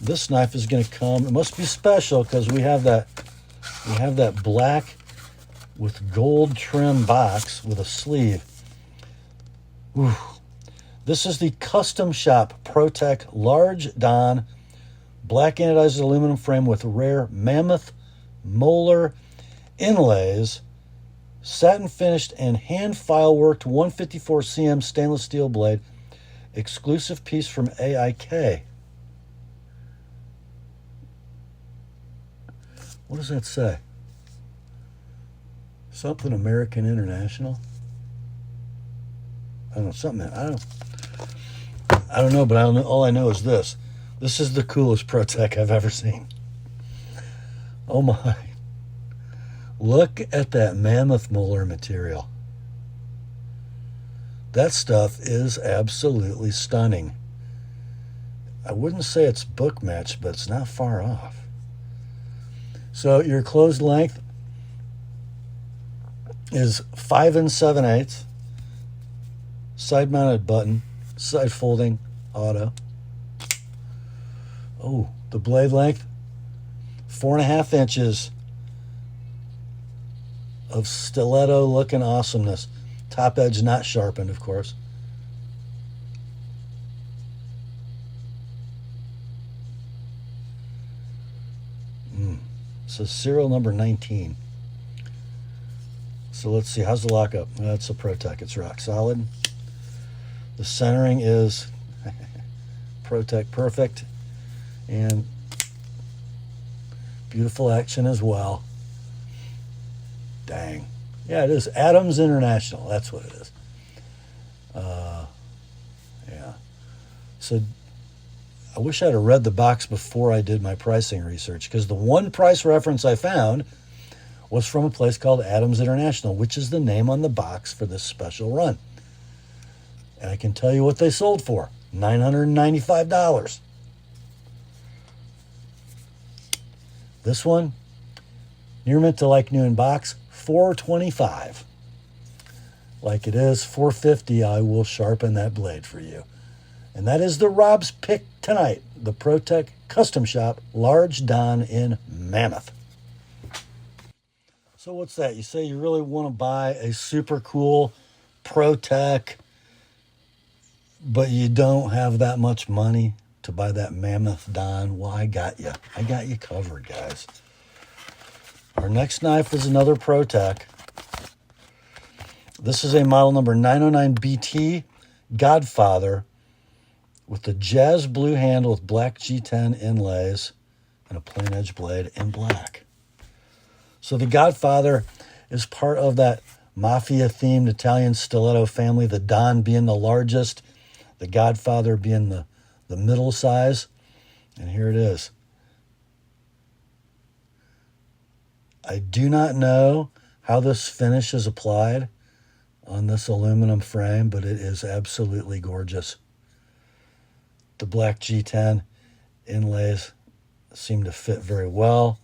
This knife is going to come, it must be special because we have that black with gold trim box with a sleeve. Ooh. This is the Custom Shop Protech Large Don black anodized aluminum frame with rare mammoth molar inlays, satin finished and hand file worked 154 cm stainless steel blade, exclusive piece from AIK. What does that say? Something American International? I don't know, something. I don't know, but all I know is this. This is the coolest Protech I've ever seen. Oh my. Look at that mammoth molar material. That stuff is absolutely stunning. I wouldn't say it's book matched, but it's not far off. So your closed length is 5 7/8. Side mounted button, side folding, auto. Oh, the blade length, 4.5 inches of stiletto looking awesomeness. Top edge not sharpened, of course. So serial number 19. So let's see, how's the lockup? That's a Protech, it's rock solid. The centering is Protech perfect, and beautiful action as well. Dang. Yeah, it is Adams International. That's what it is. Yeah. So I wish I'd have read the box before I did my pricing research, because the one price reference I found was from a place called Adams International, which is the name on the box for this special run. And I can tell you what they sold for, $995. This one, near mint to like new in box, $425. Like it is $450, I will sharpen that blade for you. And that is the Rob's pick tonight, the Protech Custom Shop Large Don in Mammoth. So what's that? You say you really want to buy a super cool Protech, but you don't have that much money to buy that Mammoth Don. Well, I got you. I got you covered, guys. Our next knife is another Protech. This is a model number 909BT Godfather with the jazz blue handle with black G10 inlays and a plain edge blade in black. So the Godfather is part of that mafia-themed Italian stiletto family, the Don being the largest, the Godfather being the middle size. And here it is. I do not know how this finish is applied on this aluminum frame, but it is absolutely gorgeous. The black G10 inlays seem to fit very well.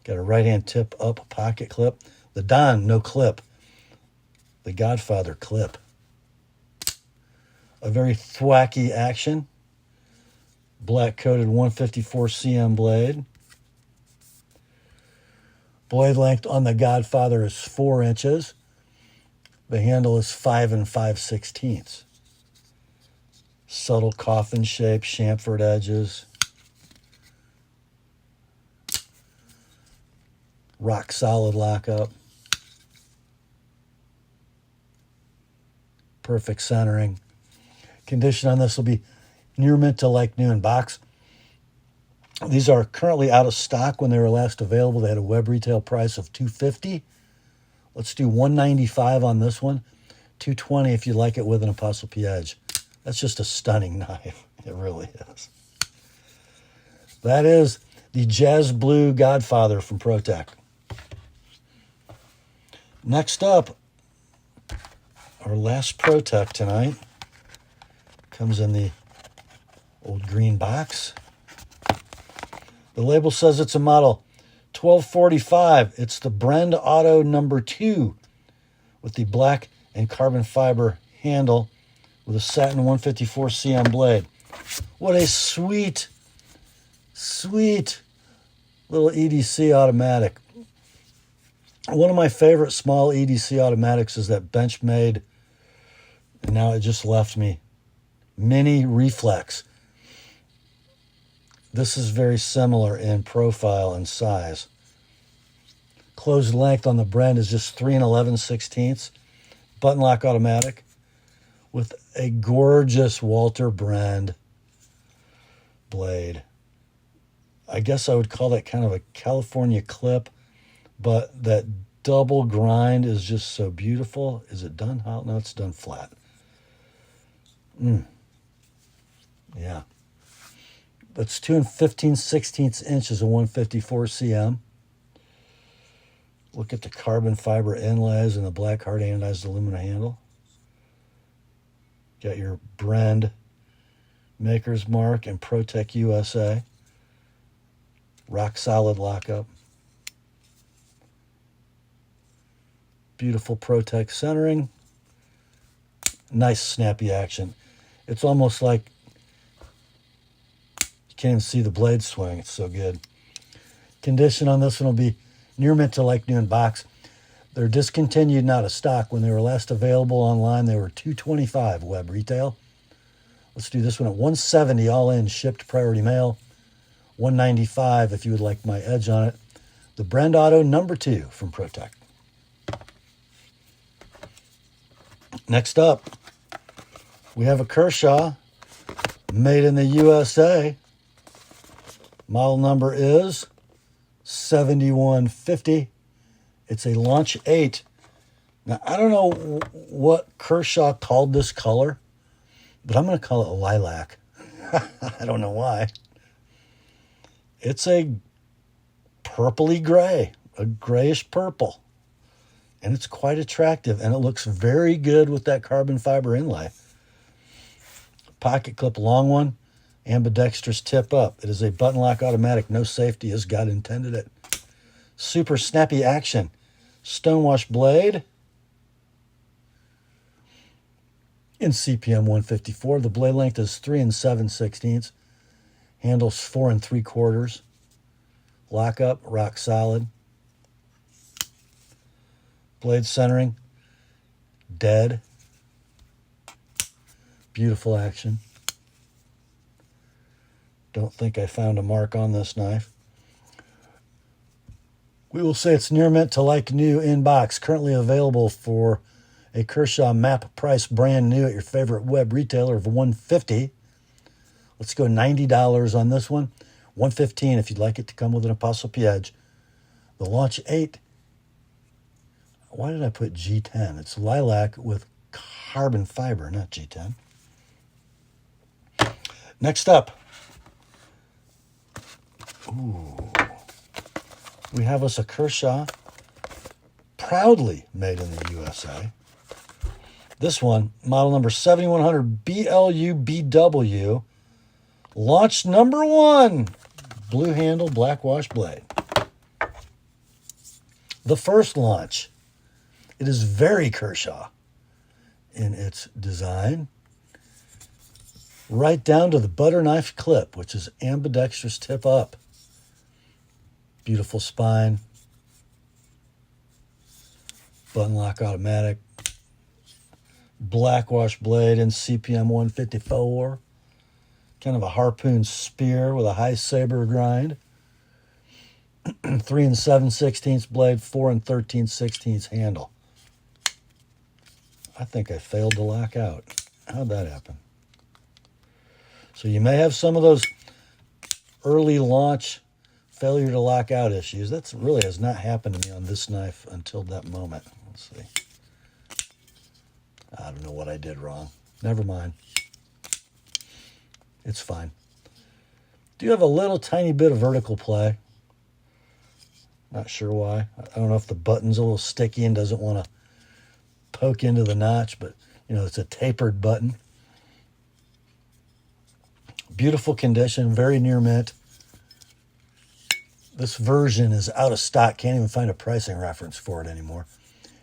Got a right-hand tip up pocket clip. The Don, no clip. The Godfather clip. A very thwacky action. Black coated 154 cm blade. Blade length on the Godfather is 4 inches. The handle is 5 5/16. Subtle coffin shape, chamfered edges. Rock solid lockup. Perfect centering. Condition on this will be near mint to like new in box. These are currently out of stock. When they were last available, they had a web retail price of $250. Let's do $195 on this one. $220 if you like it with an ApostleP edge. That's just a stunning knife. It really is. That is the Jazz Blue Godfather from ProTech. Next up, our last ProTech tonight comes in the old green box. The label says it's a model 1245. It's the Brand Auto number 2 with the black and carbon fiber handle with a satin 154 cm blade. What a sweet, sweet little EDC automatic. One of my favorite small EDC automatics is that Benchmade, and now it just left me, Mini Reflex. This is very similar in profile and size. Closed length on the Brand is just 3 11/16. Button lock automatic with a gorgeous Walter Brand blade. I guess I would call that kind of a California clip, but that double grind is just so beautiful. Is it done hot? No, it's done flat. Yeah. That's 2 15/16 inches of 154 cm. Look at the carbon fiber inlays and the black hard anodized aluminum handle. Got your Brand Maker's Mark and ProTech USA. Rock solid lockup. Beautiful ProTech centering. Nice snappy action. It's almost like you can't even see the blade swing. It's so good. Condition on this one will be near mint to like new in box. They're discontinued and out of stock. When they were last available online, they were $225 web retail. Let's do this one at $170 all in, shipped priority mail. $195 if you would like my edge on it. The Brand Auto number 2 from ProTech. Next up, we have a Kershaw made in the USA. Model number is 7150. It's a Launch 8. Now, I don't know what Kershaw called this color, but I'm going to call it lilac. I don't know why. It's a purpley gray, a grayish purple. And it's quite attractive, and it looks very good with that carbon fiber inlay. Pocket clip, long one, ambidextrous tip up. It is a button lock automatic, no safety as God intended it. Super snappy action. Stonewash blade in CPM 154. The blade length is 3 7/16. Handles 4 3/4. Lockup, rock solid. Blade centering, dead. Beautiful action. Don't think I found a mark on this knife. We will say it's near mint to like new in box. Currently available for a Kershaw map price brand new at your favorite web retailer of $150. Let's go $90 on this one. $115 if you'd like it to come with an ApostleP edge. The Launch 8. Why did I put G10? It's lilac with carbon fiber, not G10. Next up, we have us a Kershaw proudly made in the USA. This one, model number 7100 BLU-BW, launch number 1, blue handle, black wash blade. The first launch. It is very Kershaw in its design. Right down to the butter knife clip, which is ambidextrous tip up. Beautiful spine. Button lock automatic. Black wash blade in CPM 154. Kind of a harpoon spear with a high saber grind. 3 7/16 blade, 4 13/16 handle. I think I failed to lock out. How'd that happen? So you may have some of those early launch failure to lock out issues. That really has not happened to me on this knife until that moment. Let's see. I don't know what I did wrong. Never mind. It's fine. Do you have a little tiny bit of vertical play? Not sure why. I don't know if the button's a little sticky and doesn't want to poke into the notch, but it's a tapered button. Beautiful condition, very near mint. This version is out of stock. Can't even find a pricing reference for it anymore.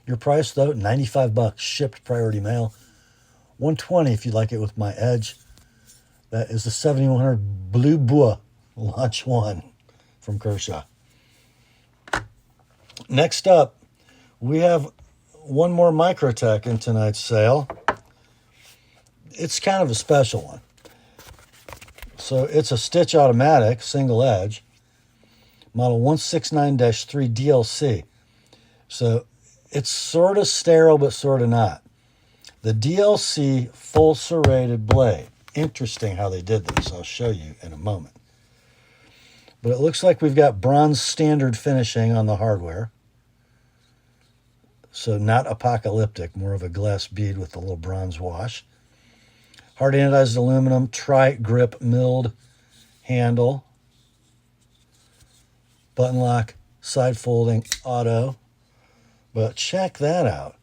Your price, though, $95, shipped priority mail. $120 if you'd like it with my edge. That is the 7100 Blue Bois Launch 1 from Kershaw. Next up, we have one more Microtech in tonight's sale. It's kind of a special one. So it's a stitch automatic, single edge, model 169-3 DLC. So it's sort of sterile, but sort of not. The DLC full serrated blade. Interesting how they did this. I'll show you in a moment. But it looks like we've got bronze standard finishing on the hardware. So not apocalyptic, more of a glass bead with a little bronze wash. Hard anodized aluminum, tri-grip milled handle. Button lock, side folding, auto. But check that out.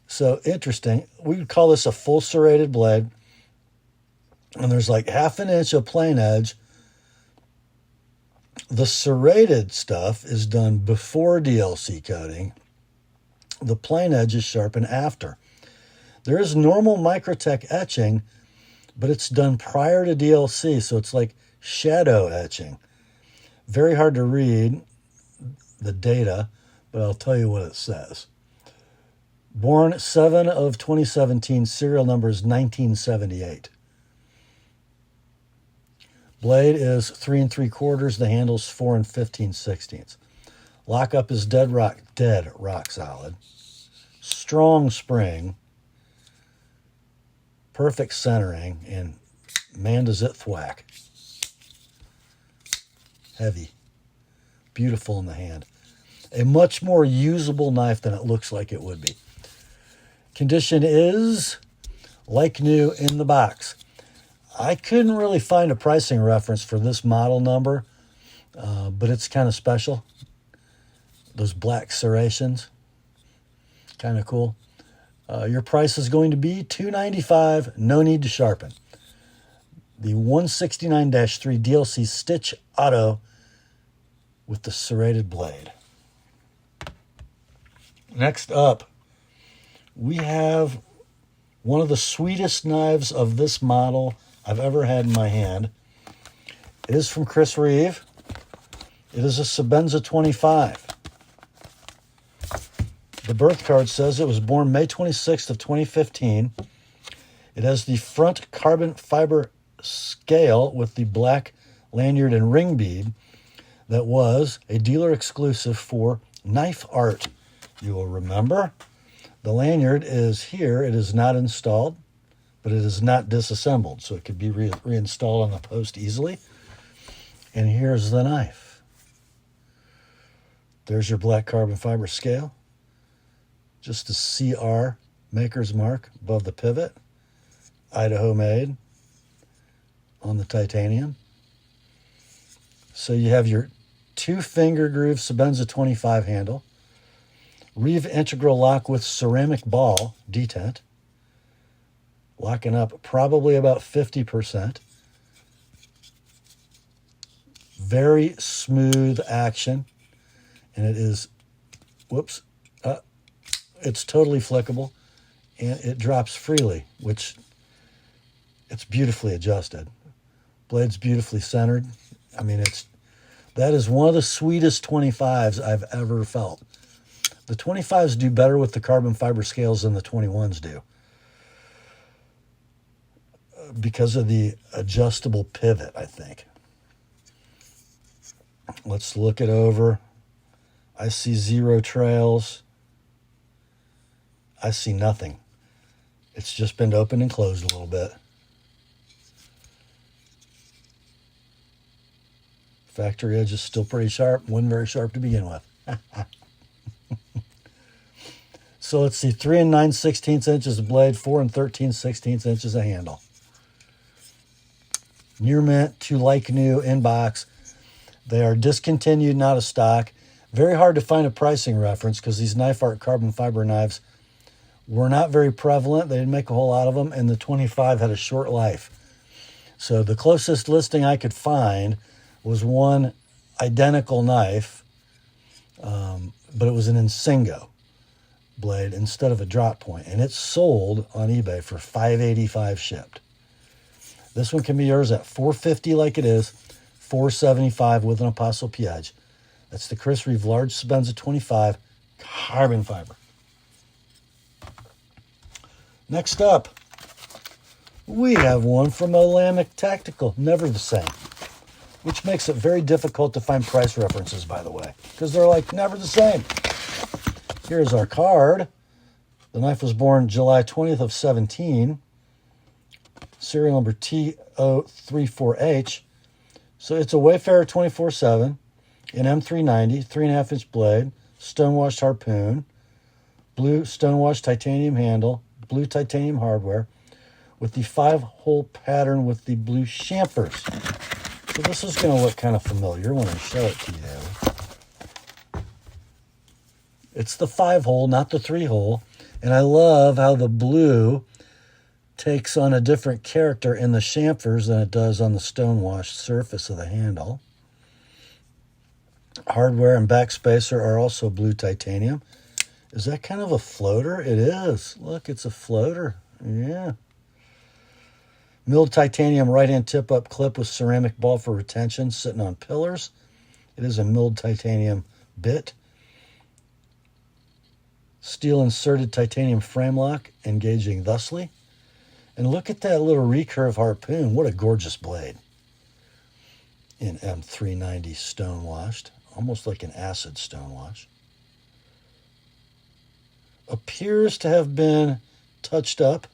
So interesting. We would call this a full serrated blade. And there's like 1/2 inch of plain edge. The serrated stuff is done before DLC coating. The plain edge is sharpened after. There is normal Microtech etching, but it's done prior to DLC, so it's like shadow etching. Very hard to read the data, but I'll tell you what it says. Born 7/2017, serial number is 1978. Blade is 3 3/4. The handle's 4 15/16. Lockup is dead rock solid. Strong spring. Perfect centering, and man does it thwack. Heavy. Beautiful in the hand. A much more usable knife than it looks like it would be. Condition is like new in the box. I couldn't really find a pricing reference for this model number, but it's kind of special. Those black serrations, kind of cool. Your price is going to be $295, no need to sharpen. The 169-3 DLC Stitch Auto with the serrated blade. Next up, we have one of the sweetest knives of this model I've ever had in my hand. It is from Chris Reeve. It is a Sebenza 25. The birth card says it was born May 26th of 2015. It has the front carbon fiber scale with the black lanyard and ring bead that was a dealer exclusive for Knife Art. You will remember the lanyard is here. It is not installed, but it is not disassembled, so it could be reinstalled on the post easily. And here's the knife. There's your black carbon fiber scale. Just a CR maker's mark above the pivot. Idaho made on the titanium. So you have your 2-finger groove Sebenza 25 handle Reeve integral lock with ceramic ball detent. Locking up probably about 50%. Very smooth action. And it is, whoops, it's totally flickable. And it drops freely, which it's beautifully adjusted. Blade's beautifully centered. I mean, that is one of the sweetest 25s I've ever felt. The 25s do better with the carbon fiber scales than the 21s do, because of the adjustable pivot, I think. Let's look it over. I see 0 trails. I see nothing. It's just been opened and closed a little bit. Factory edge is still pretty sharp. Wasn't very sharp to begin with. So let's see, 3 9/16 inches of blade, 4 13/16 inches of handle. Near mint to like new in box. They are discontinued, not a stock. Very hard to find a pricing reference because these Knife Art carbon fiber knives were not very prevalent. They didn't make a whole lot of them, and the 25 had a short life. So the closest listing I could find was one identical knife, but it was an Insingo blade instead of a drop point, and it's sold on eBay for $585 shipped. This one can be yours at $450 like it is, $475 with an ApostleP edge. That's the Chris Reeve Large Spenza 25 carbon fiber. Next up, we have one from Olamic Tactical, never the same, which makes it very difficult to find price references, by the way, because they're like never the same. Here's our card. The knife was born July 20th of 17. Serial number T034H. So it's a Wayfarer 24/7, an M390, 3.5-inch blade, stonewashed harpoon, blue stonewashed titanium handle, blue titanium hardware, with the 5-hole pattern with the blue chamfers. So this is going to look kind of familiar when I show it to you. It's the 5-hole, not the 3-hole. And I love how the blue takes on a different character in the chamfers than it does on the stonewashed surface of the handle. Hardware and backspacer are also blue titanium. Is that kind of a floater? It is. Look, it's a floater. Yeah. Milled titanium right-hand tip-up clip with ceramic ball for retention sitting on pillars. It is a milled titanium bit. Steel inserted titanium frame lock, engaging thusly. And look at that little recurve harpoon. What a gorgeous blade. In M390 stonewashed. Almost like an acid stonewash. Appears to have been touched up.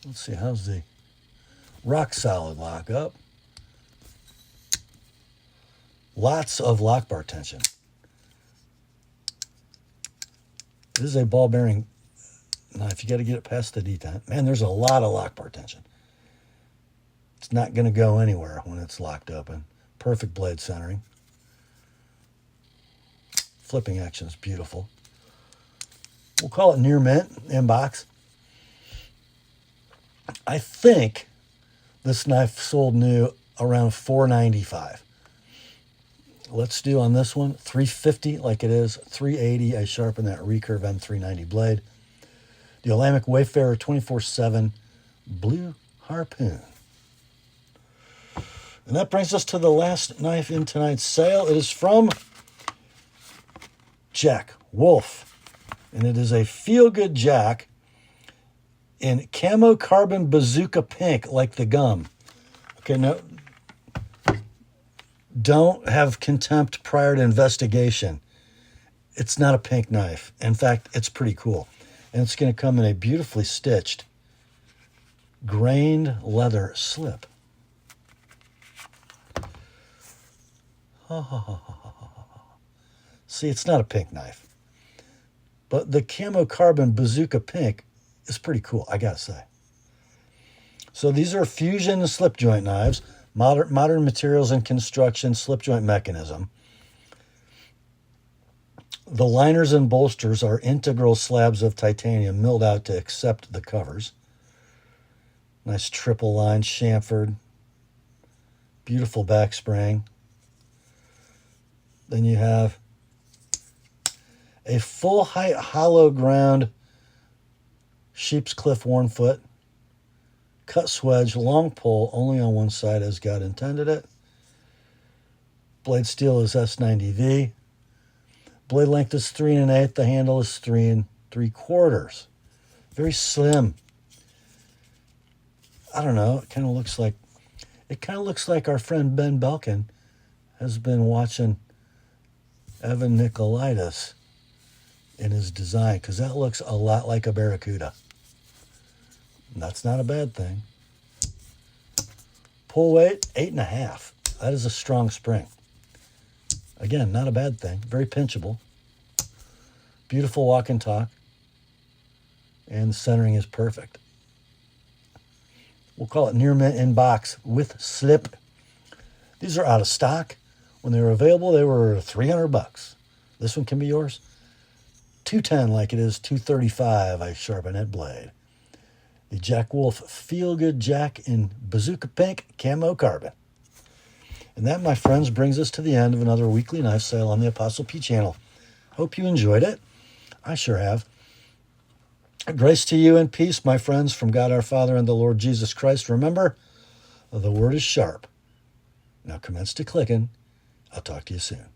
Let's see, how's the rock solid lockup? Lots of lock bar tension. This is a ball bearing knife. You got to get it past the detent. Man, there's a lot of lock bar tension. It's not going to go anywhere when it's locked open. Perfect blade centering. Flipping action is beautiful. We'll call it near mint, inbox. I think this knife sold new around $495. Let's do on this one $350 like it is, $380. I sharpen that recurve M390 blade. The Olamic Wayfarer 24/7 blue harpoon. And that brings us to the last knife in tonight's sale. It is from Jack Wolf. And it is a feel-good Jack in camo carbon bazooka pink, like the gum. Okay, no, don't have contempt prior to investigation. It's not a pink knife. In fact, it's pretty cool. And it's going to come in a beautifully stitched grained leather slip. See, it's not a pink knife. But the camo carbon bazooka pink is pretty cool, I gotta say. So these are fusion slip joint knives, modern materials and construction slip joint mechanism. The liners and bolsters are integral slabs of titanium milled out to accept the covers. Nice triple line chamfered. Beautiful back spring. Then you have a full height hollow ground sheep's cliff worn foot. Cut swedge, long pull, only on one side as God intended it. Blade steel is S90V. Blade length is 3 1/8. The handle is 3 3/4. Very slim. I don't know. It kind of looks like our friend Ben Belkin has been watching Evan Nicolaitis in his design, because that looks a lot like a Barracuda. And that's not a bad thing. Pull weight 8.5. That is a strong spring. Again, not a bad thing. Very pinchable. Beautiful walk and talk. And the centering is perfect. We'll call it near mint in box with slip. These are out of stock. When they were available, they were $300. This one can be yours. $210 like it is $235. I sharpen that blade. The Jack Wolf Feel Good Jack in Bazooka Pink Camo Carbon. And that, my friends, brings us to the end of another weekly knife sale on the Apostle P channel. Hope you enjoyed it. I sure have. Grace to you and peace, my friends, from God our Father and the Lord Jesus Christ. Remember, the word is sharp. Now commence to clicking. I'll talk to you soon.